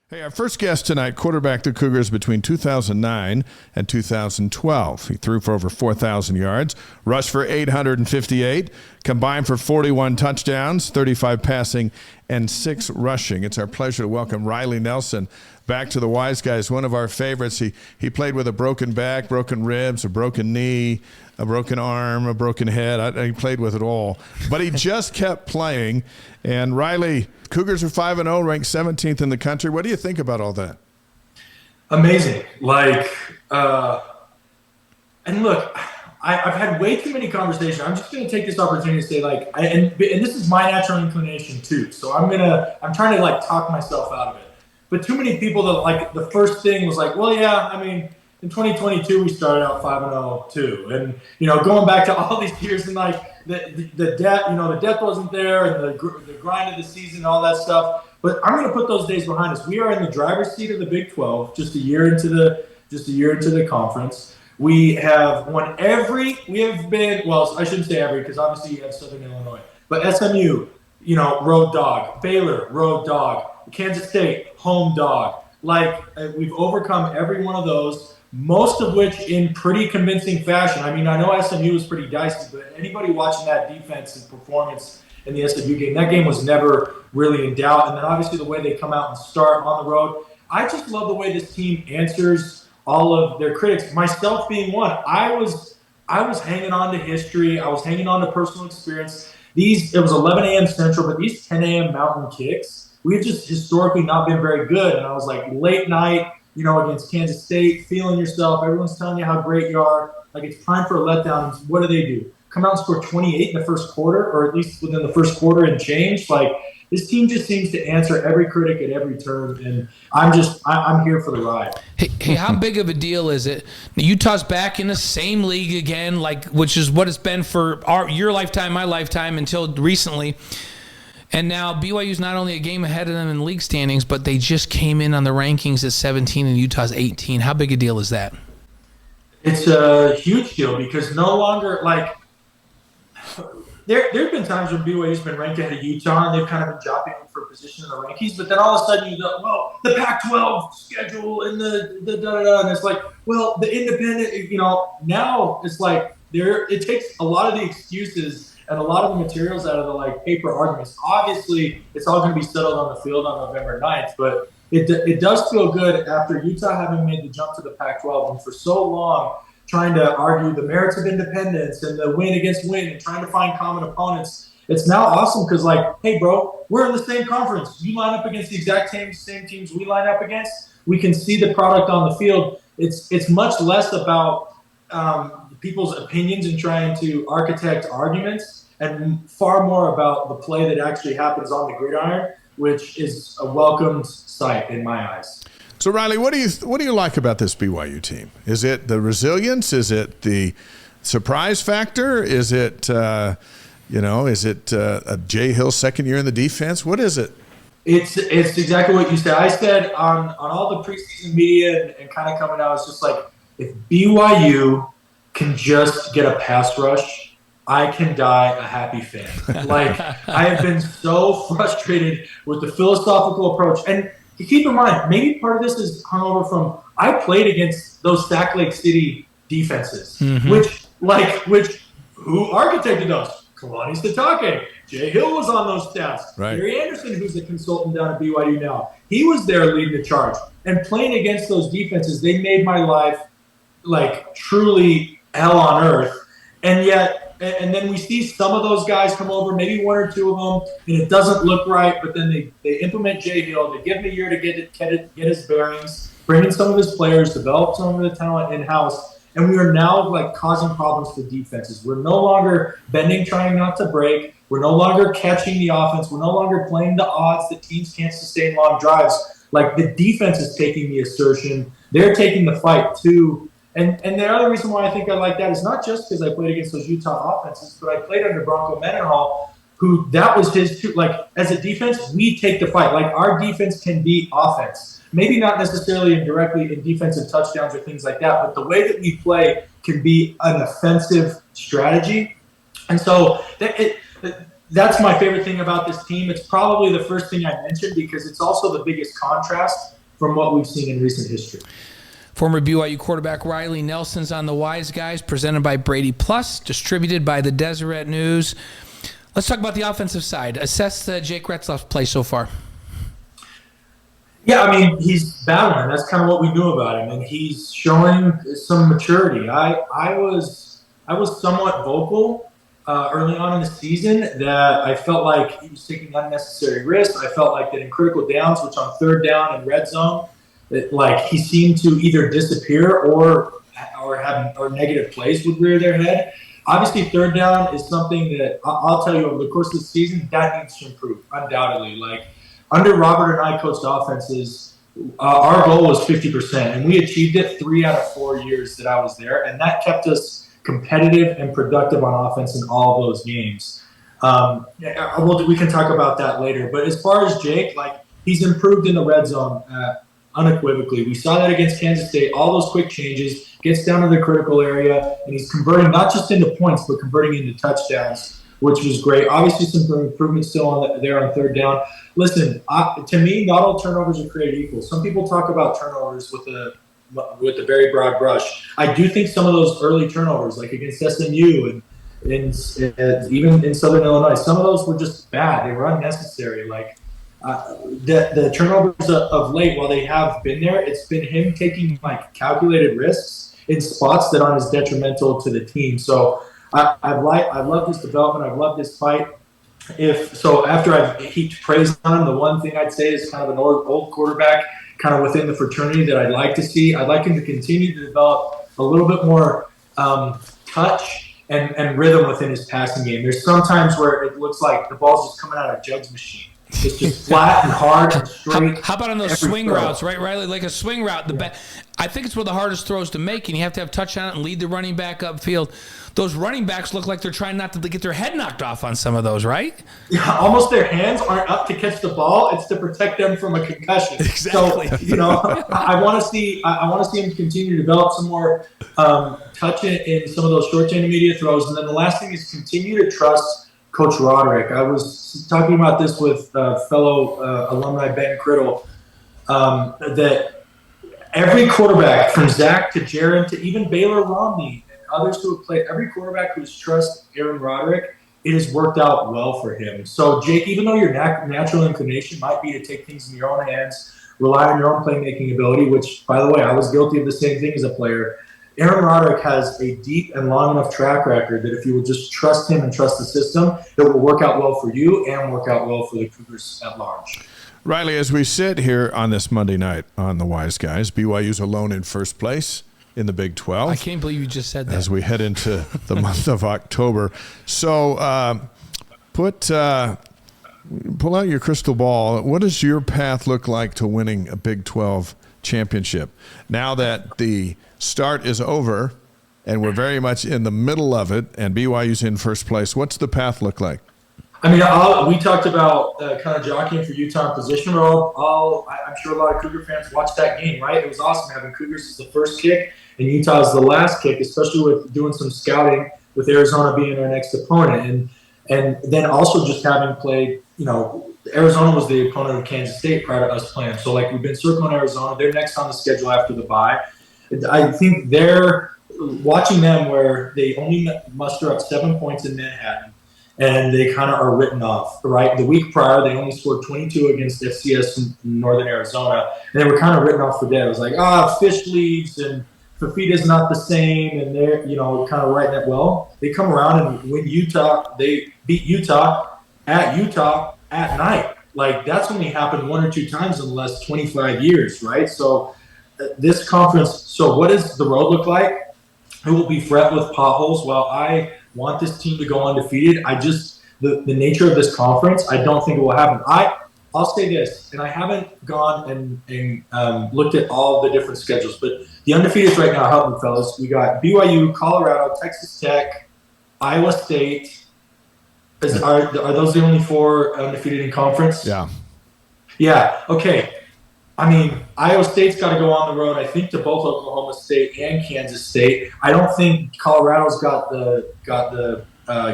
Hey, our first guest tonight quarterbacked the Cougars between 2009 and 2012. He threw for over 4,000 yards, rushed for 858, combined for 41 touchdowns, 35 passing, and 6 rushing. It's our pleasure to welcome Riley Nelson back to the Wise Guys, one of our favorites. He played with a broken back, broken ribs, a broken knee, a broken arm, a broken head. He played with it all. But he just kept playing. And Riley, Cougars are 5-0, ranked 17th in the country. What do you think about all that? Amazing. And look, I've had way too many conversations. I'm just going to take this opportunity to say, and this is my natural inclination too. So I'm trying to talk myself out of it. But too many people that the first thing was well, yeah, I mean, in 2022 we started out 5-0 too, and going back to all these years and the depth wasn't there, and the grind of the season, all that stuff. But I'm going to put those days behind us. We are in the driver's seat of the Big 12, just a year into the conference. We have won I shouldn't say every, because obviously you have Southern Illinois, but SMU, road dog, Baylor, road dog, Kansas State, home dog. We've overcome every one of those, most of which in pretty convincing fashion. I mean, I know SMU was pretty dicey, but anybody watching that defense and performance in the SMU game, that game was never really in doubt. And then obviously the way they come out and start on the road. I just love the way this team answers all of their critics, myself being one. I was hanging on to history. I was hanging on to personal experience. It was 11 a.m. Central, but these 10 a.m. Mountain kicks, we've just historically not been very good. And I was late night, against Kansas State, feeling yourself. Everyone's telling you how great you are. It's time for a letdown. What do? Come out and score 28 in the first quarter, or at least within the first quarter and change. This team just seems to answer every critic at every turn, and I'm here for the ride. Hey, how big of a deal is it? Utah's back in the same league again, which is what it's been for your lifetime, my lifetime, until recently. And now BYU's not only a game ahead of them in league standings, but they just came in on the rankings at 17 and Utah's 18. How big a deal is that? It's a huge deal because no longer there have been times when BYU's been ranked ahead of Utah and they've kind of been jockeying for position in the rankings, but then all of a sudden you go, well, the Pac-12 schedule and the da-da-da, and it's the independent, now it's it takes a lot of the excuses and a lot of the materials out of the paper arguments. Obviously, it's all going to be settled on the field on November 9th, but it does feel good after Utah having made the jump to the Pac-12 and for so long trying to argue the merits of independence and the win against win and trying to find common opponents. It's now awesome because hey, bro, we're in the same conference. You line up against the exact same teams we line up against. We can see the product on the field. It's much less about people's opinions and trying to architect arguments, and far more about the play that actually happens on the gridiron, which is a welcomed sight in my eyes. So Riley, what do you like about this BYU team? Is it the resilience? Is it the surprise factor? Is it a Jay Hill second year in the defense? What is it? It's exactly what you said. I said on all the preseason media and kind of coming out, it's just if BYU can just get a pass rush, I can die a happy fan. I have been so frustrated with the philosophical approach. And keep in mind, maybe part of this is hung over from I played against those Sac Lake City defenses, which who architected those? Kalani Sitake. Jay Hill was on those staffs. Right. Gary Anderson, who's a consultant down at BYU now, he was there leading the charge. And playing against those defenses, they made my life truly hell on earth. And then we see some of those guys come over, maybe one or two of them, and it doesn't look right. But then they implement Jay Hill. They give him a year to get his bearings, bring in some of his players, develop some of the talent in-house. And we are now causing problems for defenses. We're no longer bending, trying not to break. We're no longer catching the offense. We're no longer playing the odds that teams can't sustain long drives. The defense is taking the assertion. They're taking the fight too. And the other reason why I think I like that is not just because I played against those Utah offenses, but I played under Bronco Mendenhall, who that was his too. As a defense, we take the fight. Our defense can be offense. Maybe not necessarily directly in defensive touchdowns or things like that, but the way that we play can be an offensive strategy. And so that's my favorite thing about this team. It's probably the first thing I mentioned because it's also the biggest contrast from what we've seen in recent history. Former BYU quarterback Riley Nelson's on the Wise Guys, presented by Brady Plus, distributed by the Deseret News. Let's talk about the offensive side. Assess Jake Retzlaff's play so far. Yeah, I mean, he's battling. That's kind of what we knew about him, and he's showing some maturity. I was somewhat vocal early on in the season that I felt like he was taking unnecessary risks. I felt like that in critical downs, which on third down and red zone, like he seemed to either disappear or negative plays would rear their head. Obviously, third down is something that I'll tell you over the course of the season that needs to improve undoubtedly. Like under Robert and I coached offenses, our goal was 50%, and we achieved it 3 out of 4 years that I was there, and that kept us competitive and productive on offense in all of those games. We can talk about that later. But as far as Jake, like he's improved in the red zone unequivocally. We saw that against Kansas State. All those quick changes, gets down to the critical area, and he's converting not just into points, but converting into touchdowns, which was great. Obviously, some improvements still there on third down. Listen, to me, not all turnovers are created equal. Some people talk about turnovers with a very broad brush. I do think some of those early turnovers, like against SMU and even in Southern Illinois, some of those were just bad. They were unnecessary. Like the turnovers of late, while they have been there, it's been him taking like calculated risks in spots that aren't as detrimental to the team. So I've loved his development. I've loved his fight. After I've heaped praise on him, the one thing I'd say is kind of an old quarterback, kind of within the fraternity that I'd like to see. I'd like him to continue to develop a little bit more touch and rhythm within his passing game. There's sometimes where it looks like the ball's just coming out of a Jug's machine. It's just flat and hard and straight. How about on those swing routes, right, Riley? Like a swing route. I think it's one of the hardest throws to make, and you have to have touch on it and lead the running back upfield. Those running backs look like they're trying not to get their head knocked off on some of those, right? Yeah, almost their hands aren't up to catch the ball. It's to protect them from a concussion. Exactly. So, I want to see him continue to develop some more touch in some of those short to intermediate throws. And then the last thing is continue to trust Coach Roderick. I was talking about this with fellow alumni Ben Criddle, that every quarterback from Zach to Jaron to even Baylor Romney and others who have played, every quarterback who's trust Aaron Roderick, it has worked out well for him. So Jake, even though your natural inclination might be to take things in your own hands, rely on your own playmaking ability, which, by the way, I was guilty of the same thing as a player, Aaron Roderick has a deep and long enough track record that if you will just trust him and trust the system, it will work out well for you and work out well for the Cougars at large. Riley, as we sit here on this Monday night on the Wise Guys, BYU's alone in first place in the Big 12. I can't believe you just said that. As we head into the month of October. So pull out your crystal ball. What does your path look like to winning a Big 12 championship? Now that the start is over and we're very much in the middle of it and BYU's in first place, what's the path look like? I mean, we talked about kind of jockeying for Utah in position, but I'm sure a lot of Cougar fans watched that game, right? It was awesome having Cougars as the first kick and Utah as the last kick, especially with doing some scouting with Arizona being our next opponent. And then also just having played, Arizona was the opponent of Kansas State prior to us playing. So, like, we've been circling Arizona. They're next on the schedule after the bye. I think they're watching them where they only muster up 7 points in Manhattan, and they kind of are written off, right? The week prior, they only scored 22 against FCS in Northern Arizona, and they were kind of written off for dead. It was like, fish leaves, and Fafita's not the same, and they're, kind of writing it well. They come around and win Utah. They beat Utah at night. Like, that's only happened 1 or 2 times in the last 25 years, right? So this conference, so what does the road look like? It will be fraught with potholes. While I want this team to go undefeated, the nature of this conference, I don't think it will happen. I'll say this, and I haven't gone and looked at all the different schedules, but the undefeateds right now, help me, fellas. We got BYU, Colorado, Texas Tech, Iowa State. Are those the only 4 undefeated in conference? Yeah. Yeah. Okay. I mean, Iowa State's got to go on the road, I think, to both Oklahoma State and Kansas State. I don't think Colorado's got the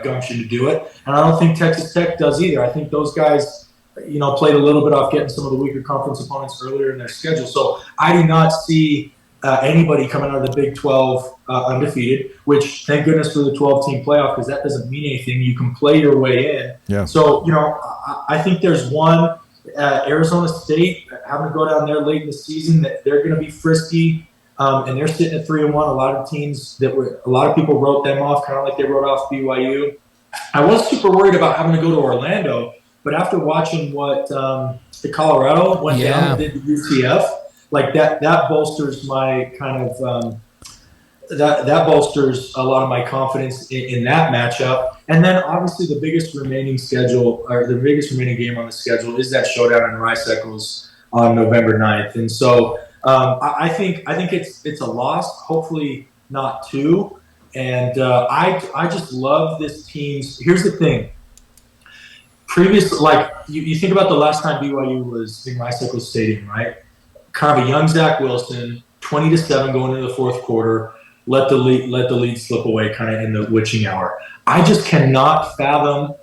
gumption to do it, and I don't think Texas Tech does either. I think those guys, played a little bit off getting some of the weaker conference opponents earlier in their schedule. So I do not see anybody coming out of the Big 12 undefeated, which thank goodness for the 12-team playoff, because that doesn't mean anything. You can play your way in. Yeah. So, I think there's one, Arizona State, having to go down there late in the season, that they're going to be frisky, and they're sitting at 3-1. A lot of people wrote them off, kind of like they wrote off BYU. I was super worried about having to go to Orlando, but after watching what the Colorado went down and did to UCF, like that bolsters my kind of that bolsters a lot of my confidence in that matchup. And then obviously the biggest remaining game on the schedule is that showdown in Rice-Eccles on November 9th. And so I think it's a loss, hopefully not two. And I just love this team's. Here's the thing. You think about the last time BYU was in Rice-Eccles Stadium, right? Kind of a young Zach Wilson, 20-7 going into the fourth quarter. Let the lead slip away, kind of in the witching hour. I just cannot fathom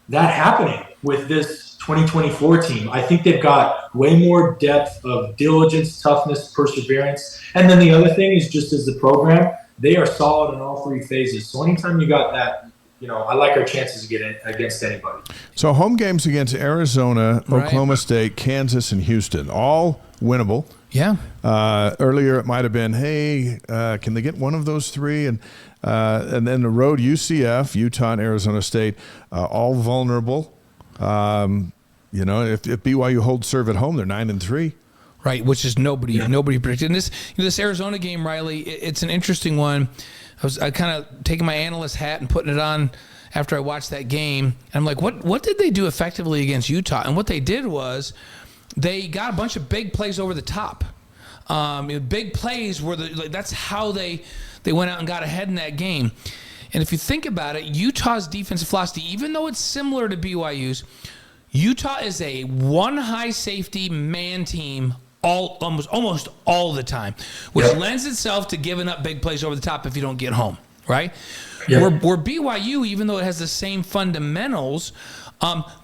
that happening with this 2024 team. I think they've got way more depth of diligence, toughness, perseverance, and then the other thing is just as the program, they are solid in all three phases. So anytime you got that, I like our chances to get in against anybody. So home games against Arizona, Oklahoma State, Kansas, and Houston, all winnable. Yeah. Earlier it might have been, hey, can they get one of those three? And then the road, UCF, Utah, and Arizona State, all vulnerable. If BYU holds serve at home, they're 9-3. Right, which is nobody predicted. And this Arizona game, Riley, it's an interesting one. I kind of taking my analyst hat and putting it on after I watched that game. And I'm like, what did they do effectively against Utah? And what they did was they got a bunch of big plays over the top. Big plays were that's how they went out and got ahead in that game. And if you think about it, Utah's defensive philosophy, even though it's similar to BYU's, Utah is a one high safety man team almost all the time, which lends itself to giving up big plays over the top if you don't get home, right? Yep. Where BYU, even though it has the same fundamentals,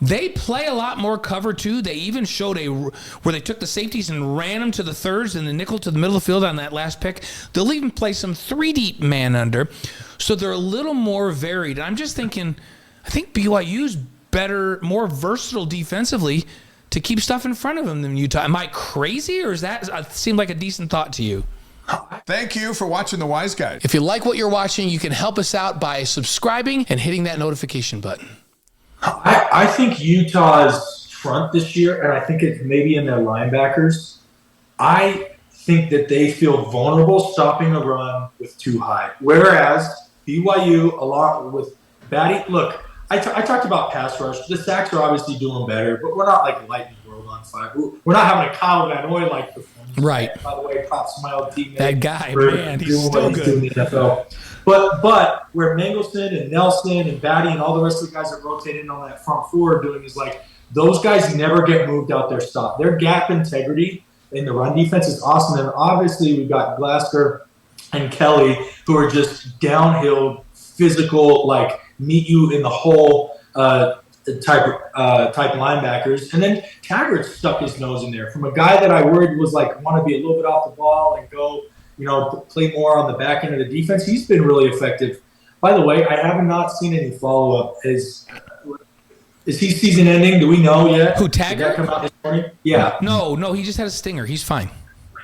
they play a lot more cover too. They even showed where they took the safeties and ran them to the thirds and the nickel to the middle of the field on that last pick. They'll even play some 3-deep man under, so they're a little more varied. And I'm just thinking, I think BYU's better, more versatile defensively to keep stuff in front of them than Utah. Am I crazy, or does that seem like a decent thought to you? Thank you for watching The Wise Guys. If you like what you're watching, you can help us out by subscribing and hitting that notification button. I think Utah's front this year, and I think it's maybe in their linebackers, I think that they feel vulnerable stopping a run with too high. Whereas BYU, along with Batty, look, I talked about pass rush. The sacks are obviously doing better, but we're not like lighting the world on fire. We're not having a Kyle Van Noy like performance. Right. By the way, props to my old teammate. That guy, man, he's still good. Doing in the NFL. But where Mangelston and Nelson and Batty and all the rest of the guys that rotate in on that front four are doing is like those guys never get moved out their stop. Their gap integrity in the run defense is awesome. And obviously we've got Glasgow and Kelly who are just downhill, physical, like meet you in the hole type linebackers. And then Taggart stuck his nose in there from a guy that I worried was like want to be a little bit off the ball and go, play more on the back end of the defense. He's been really effective. By the way, I have not seen any follow-up. Is he season ending? Do we know yet? Who, Taggart? Did that come out this morning? Yeah. No, he just had a stinger. He's fine.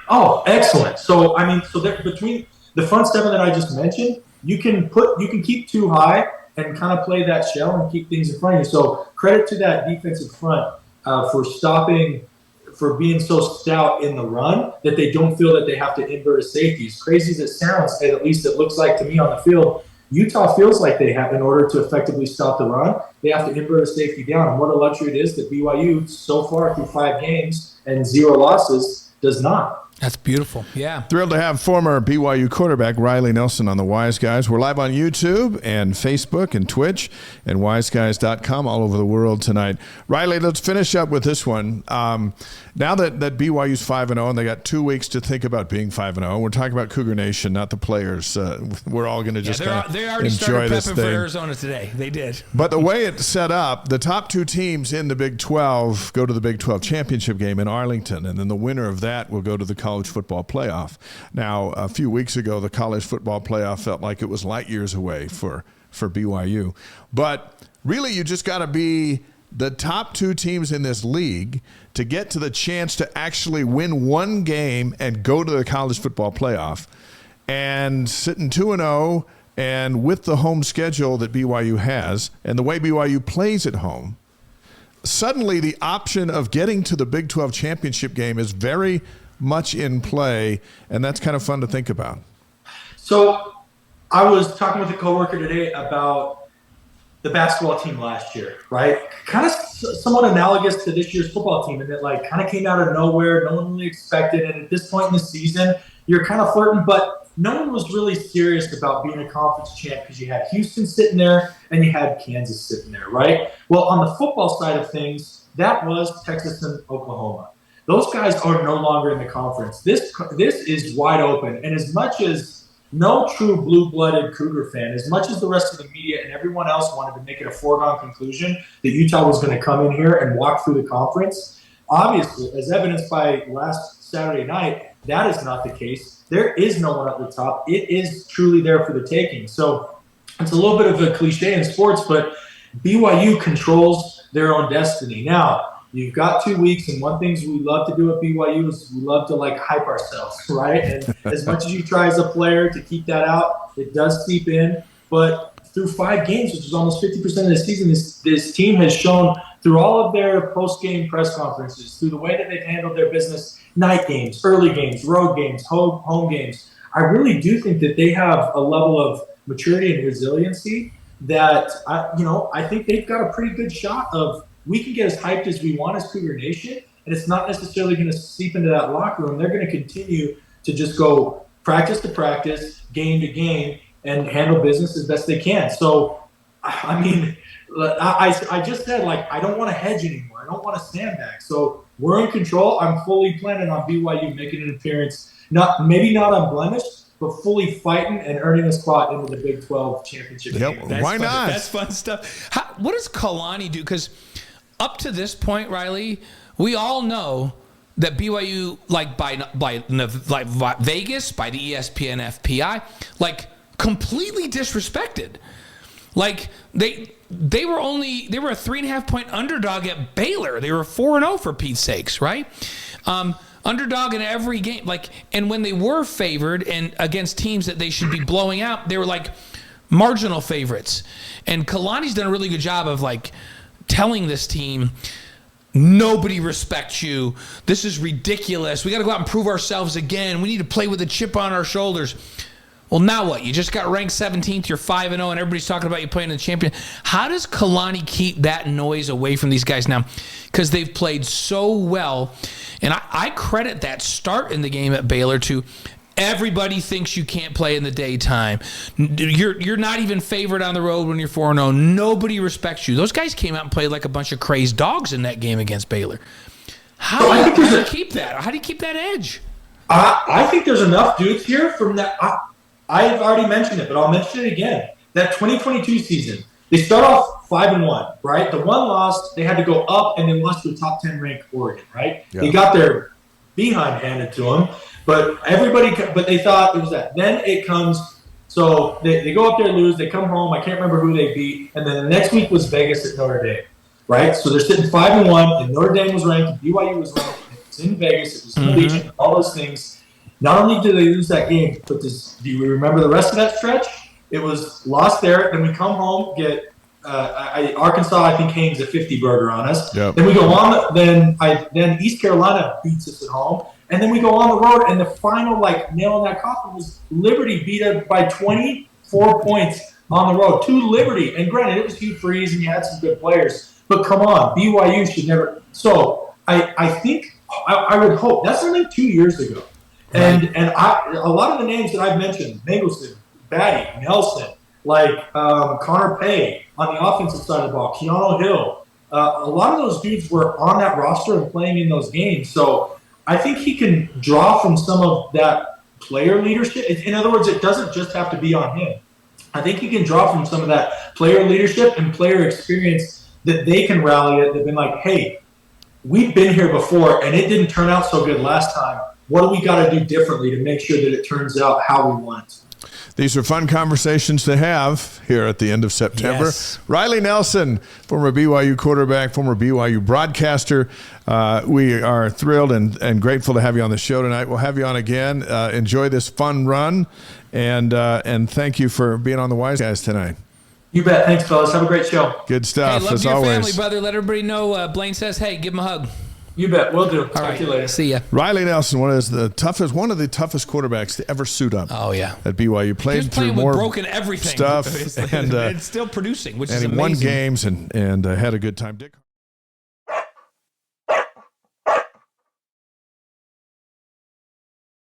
Oh, excellent. So, between the front seven that I just mentioned, you can keep too high and kind of play that shell and keep things in front of you. So credit to that defensive front for being so stout in the run that they don't feel that they have to invert a safety. As crazy as it sounds, at least it looks like to me on the field, Utah feels like they have, in order to effectively stop the run, they have to invert a safety down. And what a luxury it is that BYU, so far through 5 games and 0 losses, does not. That's beautiful. Yeah. Thrilled to have former BYU quarterback Riley Nelson on the Wise Guys. We're live on YouTube and Facebook and Twitch and wiseguys.com all over the world tonight. Riley, let's finish up with this one. Now that BYU's 5-0 and they got 2 weeks to think about being 5-0, we're talking about Cougar Nation, not the players. We're all going to just they already enjoy started this prepping thing. for Arizona today. They did. But the way it's set up, the top 2 teams in the Big 12 go to the Big 12 championship game in Arlington, and then the winner of that will go to the college football playoff. Now, a few weeks ago, the college football playoff felt like it was light years away for BYU. But really, you just got to be the top 2 teams in this league to get to the chance to actually win one game and go to the college football playoff. And sitting 2-0 and with the home schedule that BYU has and the way BYU plays at home, suddenly the option of getting to the Big 12 championship game is very much in play, and that's kind of fun to think about. So I was talking with a coworker today about the basketball team last year, right? Kind of somewhat analogous to this year's football team, and it like kind of came out of nowhere. No one really expected it. At this point in the season, you're kind of flirting, but no one was really serious about being a conference champ because you had Houston sitting there and you had Kansas sitting there, right? Well, on the football side of things, that was Texas and Oklahoma. Those guys are no longer in the conference. This is wide open, and as much as no true blue-blooded Cougar fan, as much as the rest of the media and everyone else wanted to make it a foregone conclusion that Utah was going to come in here and walk through the conference, obviously, as evidenced by last Saturday night, that is not the case. There is no one at the top. It is truly there for the taking. So it's a little bit of a cliche in sports, but BYU controls their own destiny. Now, you've got 2 weeks, and one thing we love to do at BYU is we love to hype ourselves, right? And as much as you try as a player to keep that out, it does seep in. But through 5 games, which is almost 50% of the season, this team has shown through all of their post-game press conferences, through the way that they've handled their business, night games, early games, road games, home games. I really do think that they have a level of maturity and resiliency that I think they've got a pretty good shot of. We can get as hyped as we want as Cougar Nation, and it's not necessarily going to seep into that locker room. They're going to continue to just go practice to practice, game to game, and handle business as best they can. So, I mean, I just said, I don't want to hedge anymore. I don't want to sandbag. So we're in control. I'm fully planning on BYU making an appearance, maybe not unblemished, but fully fighting and earning a spot into the Big 12 championship game. Why not? That's fun stuff. What does Kalani do? Because up to this point, Riley, we all know that BYU, by Vegas, by the ESPN FPI, completely disrespected. They were a 3.5 point underdog at Baylor. They were 4-0 for Pete's sakes, right? Underdog in every game. And when they were favored and against teams that they should be blowing out, they were marginal favorites. And Kalani's done a really good job of telling this team, nobody respects you. This is ridiculous. We got to go out and prove ourselves again. We need to play with a chip on our shoulders. Well, now what? You just got ranked 17th. You're 5-0, and everybody's talking about you playing in the champion. How does Kalani keep that noise away from these guys now? Because they've played so well. And I credit that start in the game at Baylor to everybody thinks you can't play in the daytime. You're not even favored on the road when you're 4-0. Nobody respects you. Those guys came out and played like a bunch of crazed dogs in that game against Baylor. How do you keep that? How do you keep that edge? I think there's enough dudes here from that. I've already mentioned it, but I'll mention it again. That 2022 season, they start off 5-1, right? The one loss, they had to go up and then lost to a top 10 ranked Oregon, right? Yeah. They got their behind handed to them. But they thought it was that. Then it comes, so they go up there and lose. They come home. I can't remember who they beat. And then the next week was Vegas at Notre Dame, right? So they're sitting 5-1, and Notre Dame was ranked, and BYU was ranked. It was in Vegas. It was in the Legion, all those things. Not only did they lose that game, but do you remember the rest of that stretch? It was lost there. Then we come home, get Arkansas, I think, hangs a 50 burger on us. Yep. Then we go on. Then East Carolina beats us at home. And then we go on the road, and the final nail in that coffin was Liberty beat us by 24 points on the road to Liberty. And granted, it was Hugh Freeze, and you had some good players. But come on, BYU should never. So I think I would hope that's only 2 years ago. A lot of the names that I've mentioned, Mangelston, Batty, Nelson, like Connor Pay on the offensive side of the ball, Keanu Hill, a lot of those dudes were on that roster and playing in those games. So I think he can draw from some of that player leadership. In other words, it doesn't just have to be on him. I think he can draw from some of that player leadership and player experience that they can rally at. They've been like, hey, we've been here before and it didn't turn out so good last time. What do we got to do differently to make sure that it turns out how we want? These are fun conversations to have here at the end of September. Yes. Riley Nelson, former BYU quarterback, former BYU broadcaster. We are thrilled and grateful to have you on the show tonight. We'll have you on again. Enjoy this fun run, and thank you for being on the Wise Guys tonight. You bet. Thanks, fellas. Have a great show. Good stuff, Hey, love as your always. family, brother. Let everybody know Blaine says, hey, give him a hug. You bet. We'll do. All Talk right. to you later. See ya. Riley Nelson, one of the toughest quarterbacks to ever suit up. Oh, yeah. At BYU, He played was through playing more with broken everything stuff, It's and it's still producing, which is he amazing. won games and had a good time. Dick.